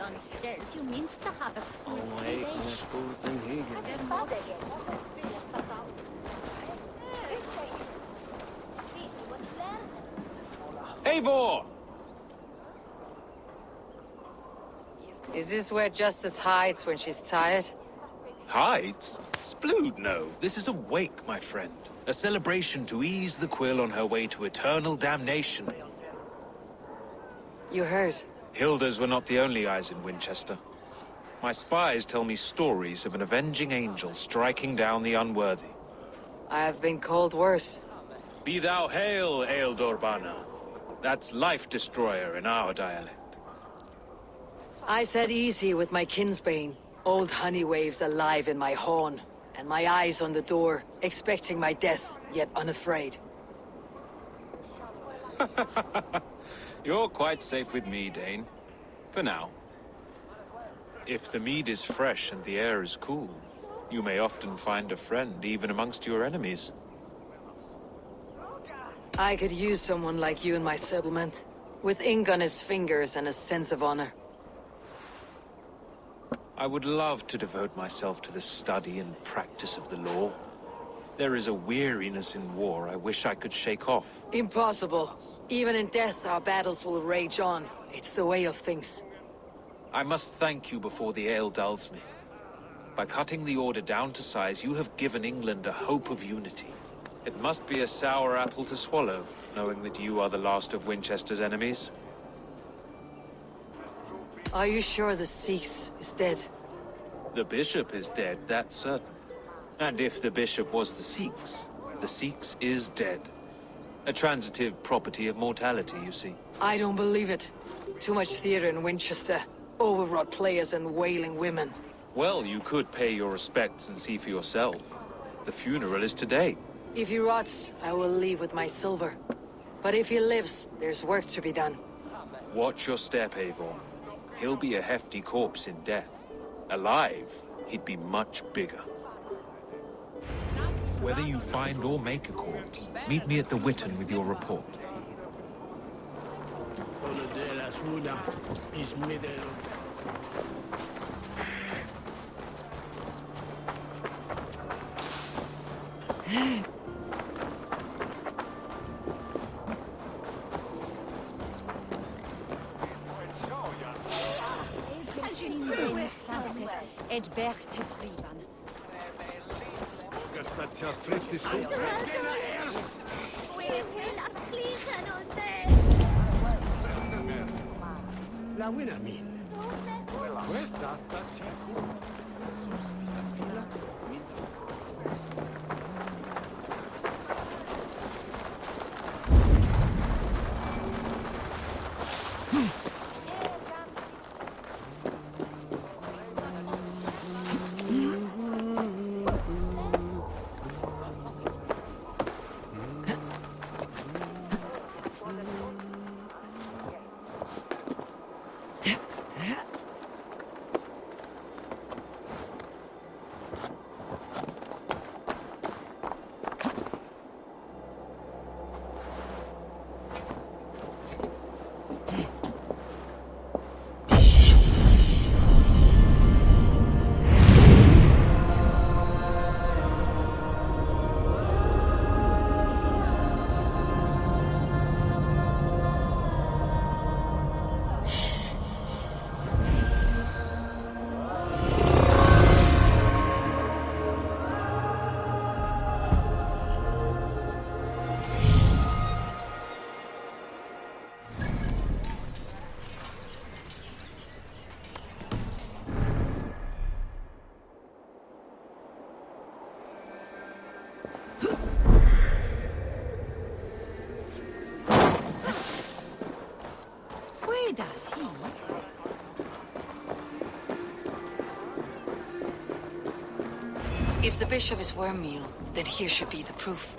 oneself. You means to have a full Eivor! Is this where Justice hides when she's tired? Hides? Splood, no. This is a wake, my friend. A celebration to ease the quill on her way to eternal damnation. You heard. Hilda's were not the only eyes in Winchester. My spies tell me stories of an avenging angel striking down the unworthy. I have been called worse. Be thou hail, Ealdor. That's Life Destroyer in our dialect. I said easy with my kinsbane. Old honey waves alive in my horn, and my eyes on the door, expecting my death, yet unafraid. You're quite safe with me, Dane. For now. If the mead is fresh and the air is cool, you may often find a friend even amongst your enemies. I could use someone like you in my settlement, with ink on his fingers and a sense of honor. I would love to devote myself to the study and practice of the law. There is a weariness in war I wish I could shake off. Impossible. Even in death, our battles will rage on. It's the way of things. I must thank you before the ale dulls me. By cutting the order down to size, you have given England a hope of unity. It must be a sour apple to swallow, knowing that you are the last of Winchester's enemies. Are you sure the Sikhs is dead? The bishop is dead, that's certain. And if the bishop was the Sikhs is dead. A transitive property of mortality, you see. I don't believe it. Too much theater in Winchester. Overwrought players and wailing women. Well, you could pay your respects and see for yourself. The funeral is today. If he rots, I will leave with my silver. But if he lives, there's work to be done. Watch your step, Eivor. He'll be a hefty corpse in death. Alive, he'd be much bigger. Whether you find or make a corpse, meet me at the Witten with your report. La buena mina. Questa sta If the bishop is wormmeal, then here should be the proof.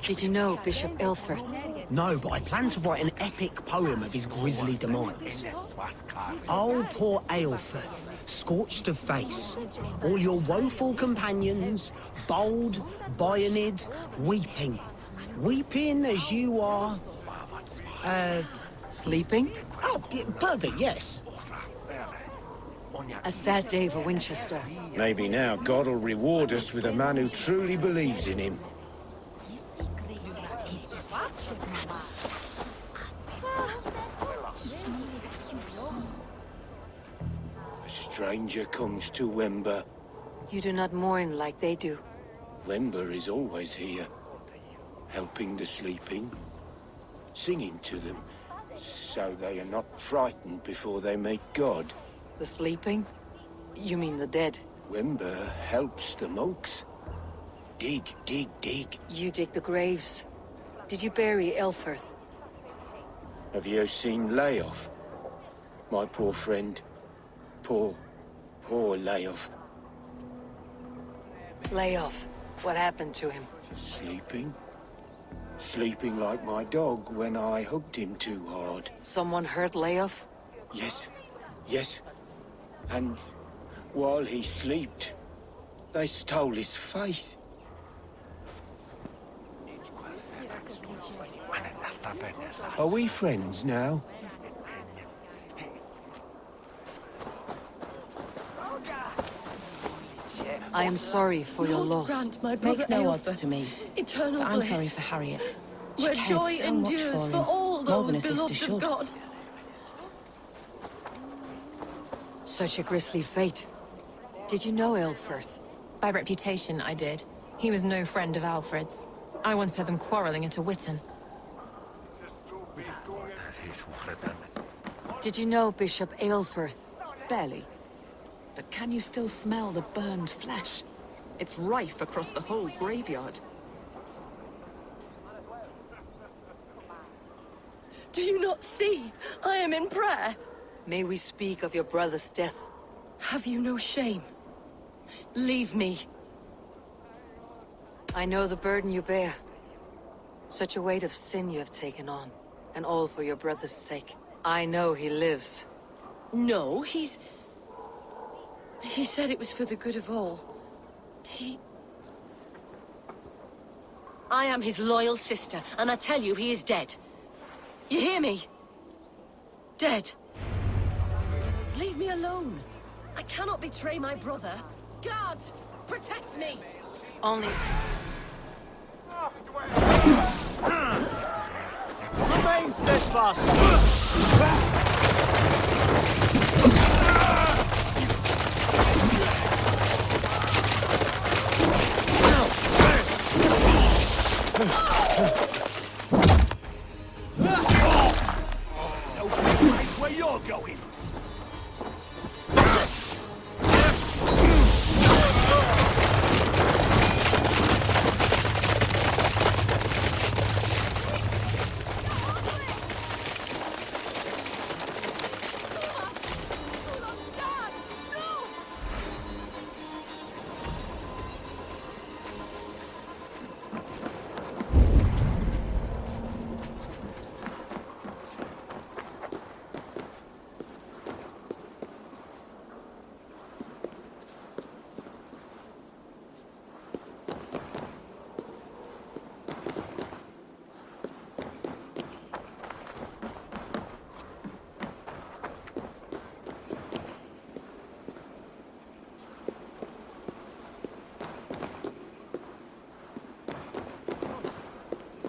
Did you know Bishop Ilfrith? No, but I plan to write an epic poem of his grisly demise. Oh, poor Aelfrith, scorched of face. All your woeful companions, bold, bayoneted, weeping. Weeping as you are. Sleeping? Oh, yeah, perfect, yes. A sad day for Winchester. Maybe now God will reward us with a man who truly believes in him. A stranger comes to Wemba. You do not mourn like they do. Wemba is always here, helping the sleeping, singing to them, so they are not frightened before they meet God. The sleeping? You mean the dead? Wemba helps the monks. Dig, dig, dig. You dig the graves. Did you bury Elfirth? Have you seen Layoff? My poor friend. Poor Layoff. Layoff. What happened to him? Sleeping? Sleeping like my dog when I hugged him too hard. Someone hurt Layoff? Yes, yes. And while he slept, they stole his face. Are we friends now? I am sorry for your loss. Grant my brother Makes no Aelfir odds to me. eternal But I'm bliss, sorry for Harriet. She where cared joy so much endures for for him, all more than a those sister beloved of should. God. Such a grisly fate. Did you know Elfirth? By reputation, I did. He was no friend of Alfred's. I once heard them quarreling at a Witten. Did you know Bishop Aelfirth? Barely. But can you still smell the burned flesh? It's rife across the whole graveyard. Do you not see? I am in prayer. May we speak of your brother's death? Have you no shame? Leave me. I know the burden you bear. Such a weight of sin you have taken on, and all for your brother's sake. I know he lives. No, He said it was for the good of all. I am his loyal sister, and I tell you he is dead. You hear me? Dead. Leave me alone. I cannot betray my brother. Guards, protect me! Only... Remain steadfast! No place where you're going!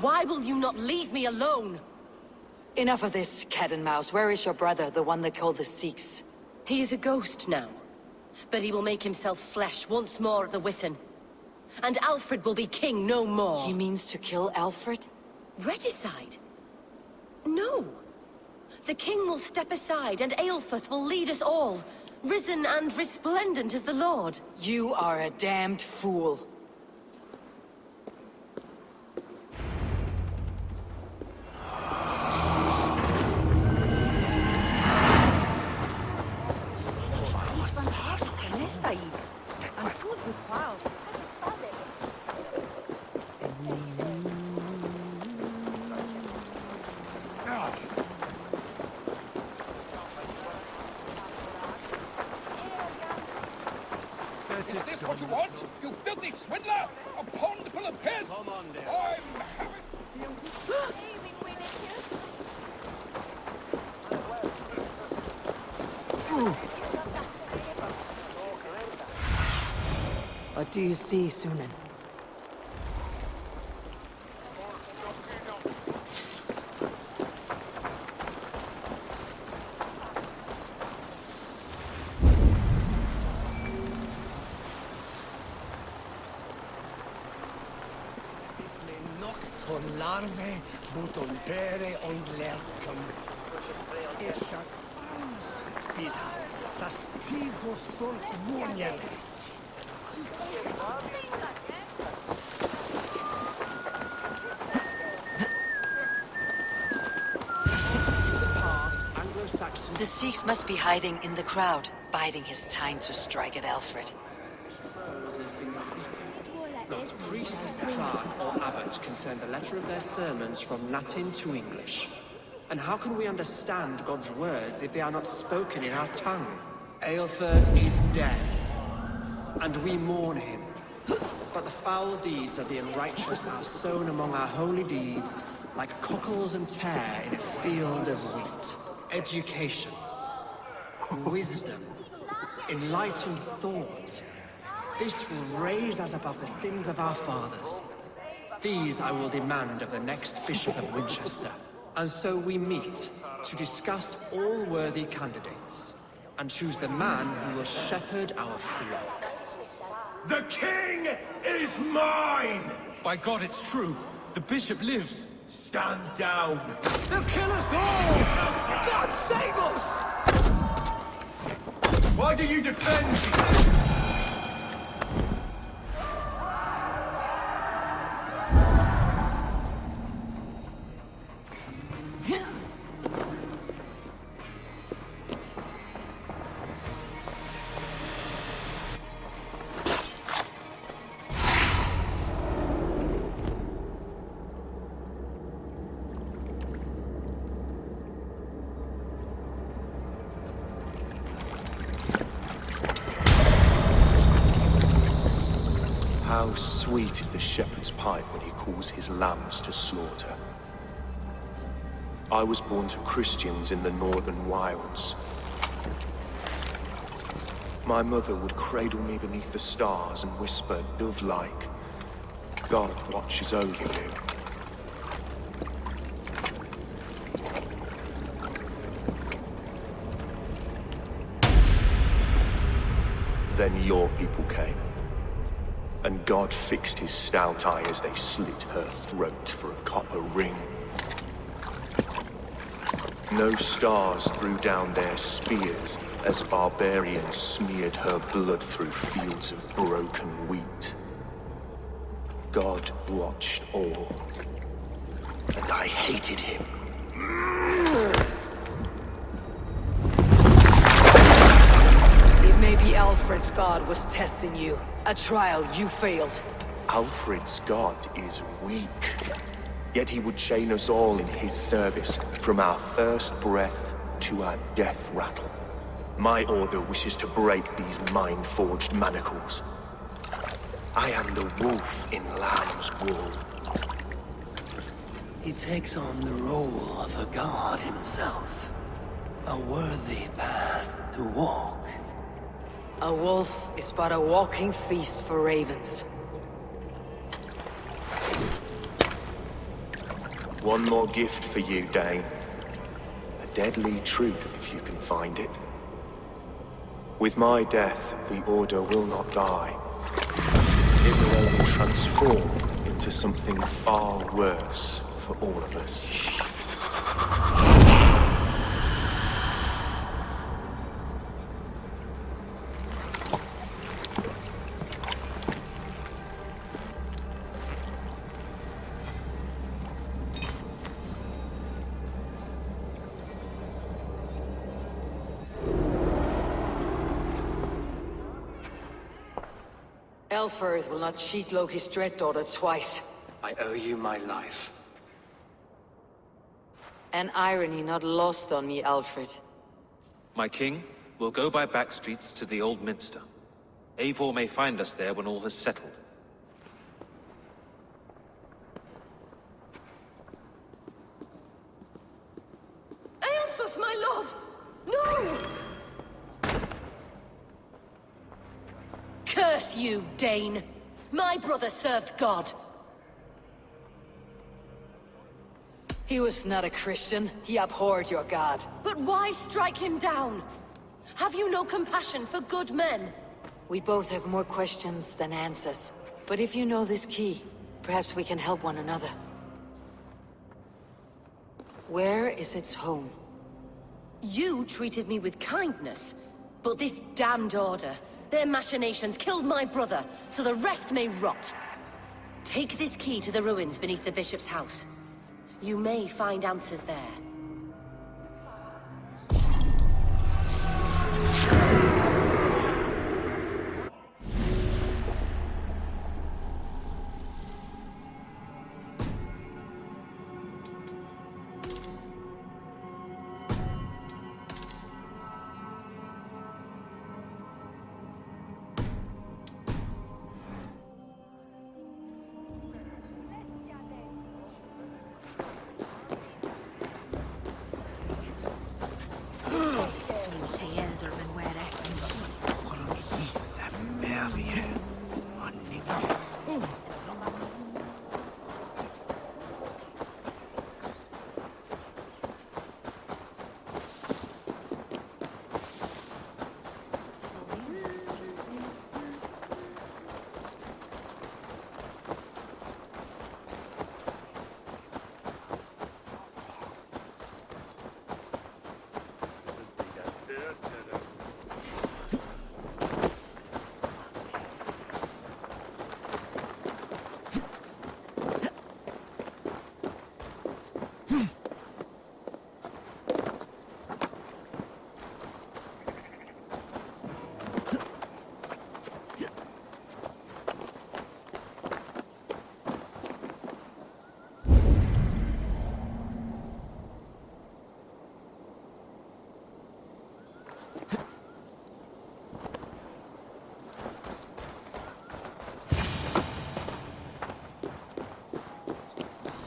Why will you not leave me alone? Enough of this, cat and mouse. Where is your brother, the one they call the Sikhs? He is a ghost now. But he will make himself flesh once more at the Witten. And Alfred will be king no more. He means to kill Alfred? Regicide? No. The king will step aside and Aelfirth will lead us all. Risen and resplendent as the Lord. You are a damned fool. Is this what you want? You filthy swindler! A pond full of piss! I'm having... What do you see, Sunan? Larve mot bere und lerkum. Esha bida. Fastivo sol woniele. The Sikhs must be hiding in the crowd, biding his time to strike at Alfred. Not priest, clerk, or abbot can turn the letter of their sermons from Latin to English. And how can we understand God's words if they are not spoken in our tongue? Aelfirth is dead, and we mourn him. But the foul deeds of the unrighteous are sown among our holy deeds, like cockles and tare in a field of wheat. Education, wisdom, enlightened thought. This will raise us above the sins of our fathers. These I will demand of the next Bishop of Winchester. And so we meet to discuss all worthy candidates and choose the man who will shepherd our flock. The king is mine! By God, it's true. The bishop lives. Stand down! They'll kill us all! God save us! Why do you defend me? How sweet is the shepherd's pipe when he calls his lambs to slaughter. I was born to Christians in the northern wilds. My mother would cradle me beneath the stars and whisper, dove-like, God watches over you. Then your people came. And God fixed his stout eye as they slit her throat for a copper ring. No stars threw down their spears as barbarians smeared her blood through fields of broken wheat. God watched all, and I hated him. Maybe Alfred's god was testing you. A trial you failed. Alfred's god is weak. Yet he would chain us all in his service, from our first breath to our death rattle. My order wishes to break these mind-forged manacles. I am the wolf in lamb's wool. He takes on the role of a god himself. A worthy path to walk. A wolf is but a walking feast for ravens. One more gift for you, Dane. A deadly truth, if you can find it. With my death, the Order will not die. It will only transform into something far worse for all of us. Aelfirth will not cheat Loki's dread-daughter twice. I owe you my life. An irony not lost on me, Alfred. My king, we'll go by back streets to the Old Minster. Eivor may find us there when all has settled. Aelfirth, my love! No! Curse you, Dane! My brother served God. He was not a Christian. He abhorred your god. But why strike him down? Have you no compassion for good men? We both have more questions than answers. But if you know this key, perhaps we can help one another. Where is its home? You treated me with kindness, but this damned order, their machinations killed my brother, so the rest may rot. Take this key to the ruins beneath the bishop's house. You may find answers there.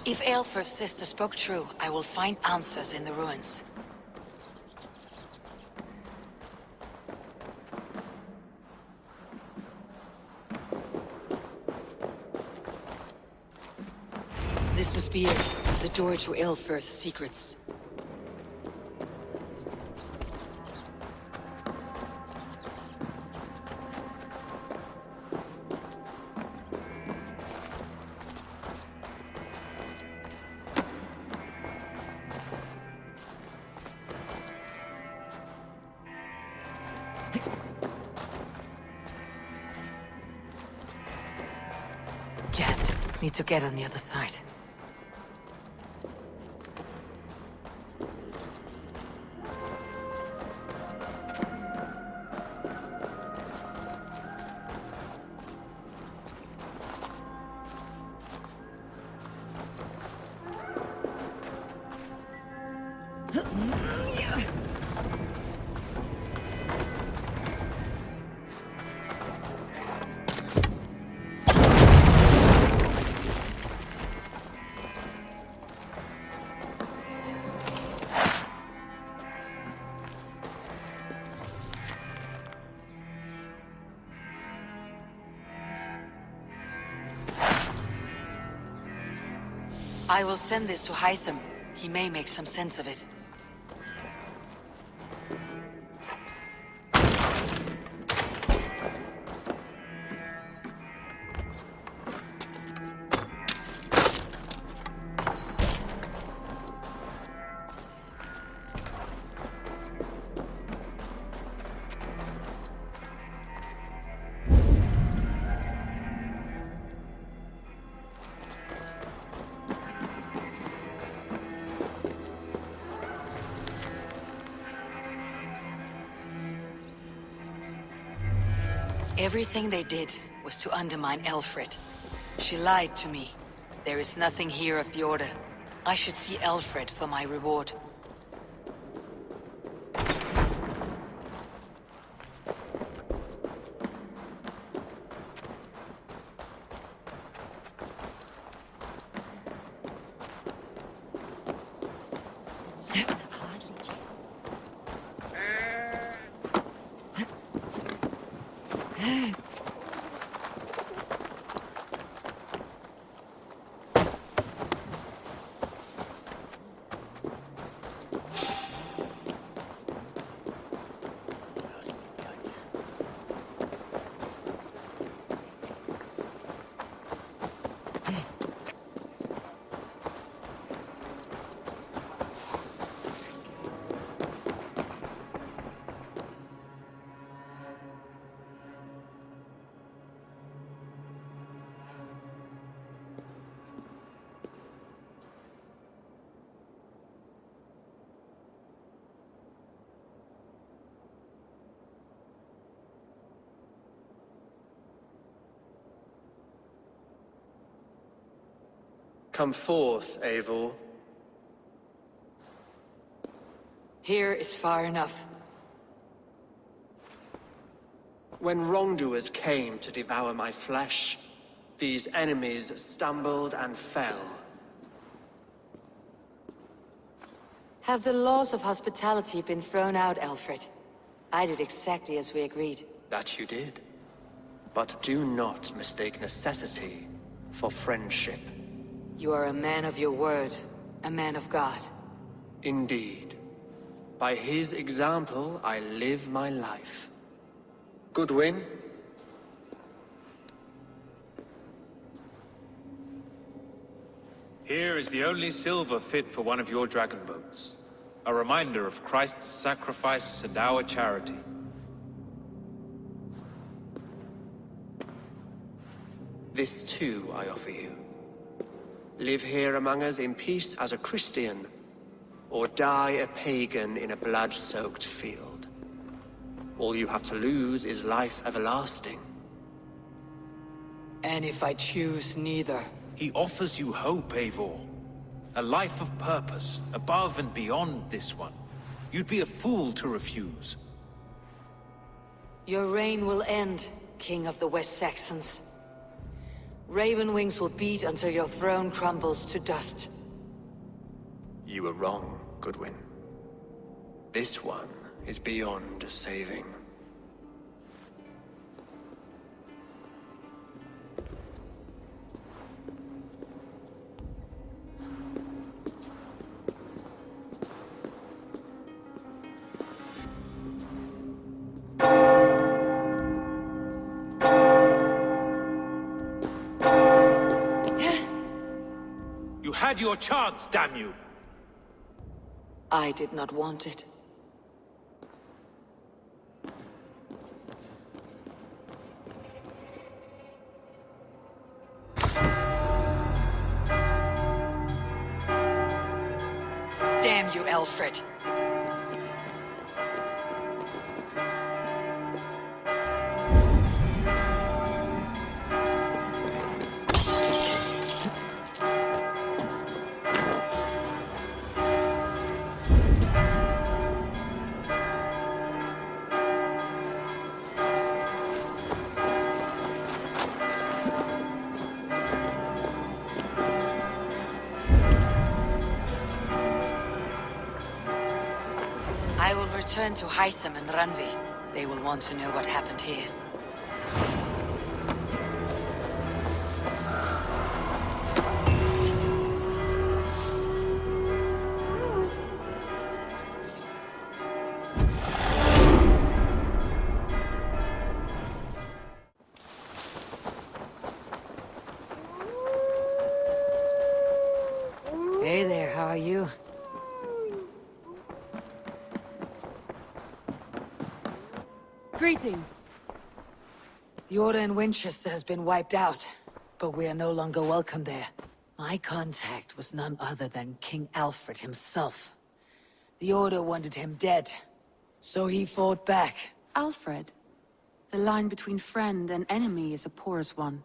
If Aelfr's sister spoke true, I will find answers in the ruins. This must be it. The door to Aelfr's secrets. Jammed. Need to get on the other side. I will send this to Hytham. He may make some sense of it. Everything they did was to undermine Aelfred. She lied to me. There is nothing here of the Order. I should see Aelfred for my reward. Come forth, Eivor. Here is far enough. When wrongdoers came to devour my flesh, these enemies stumbled and fell. Have the laws of hospitality been thrown out, Alfred? I did exactly as we agreed. That you did. But do not mistake necessity for friendship. You are a man of your word, a man of God. Indeed. By his example, I live my life. Goodwin? Here is the only silver fit for one of your dragon boats. A reminder of Christ's sacrifice and our charity. This too I offer you. Live here among us in peace as a Christian, or die a pagan in a blood-soaked field. All you have to lose is life everlasting. And if I choose neither? He offers you hope, Eivor. A life of purpose, above and beyond this one. You'd be a fool to refuse. Your reign will end, King of the West Saxons. Raven wings will beat until your throne crumbles to dust. You were wrong, Goodwin. This one is beyond saving. You had your chance, damn you! I did not want it. Damn you, Alfred. I will return to Hytham and Randvi. They will want to know what happened here. Hey there, how are you? Greetings. The Order in Winchester has been wiped out, but we are no longer welcome there. My contact was none other than King Alfred himself. The Order wanted him dead, so he fought back. Alfred? The line between friend and enemy is a porous one.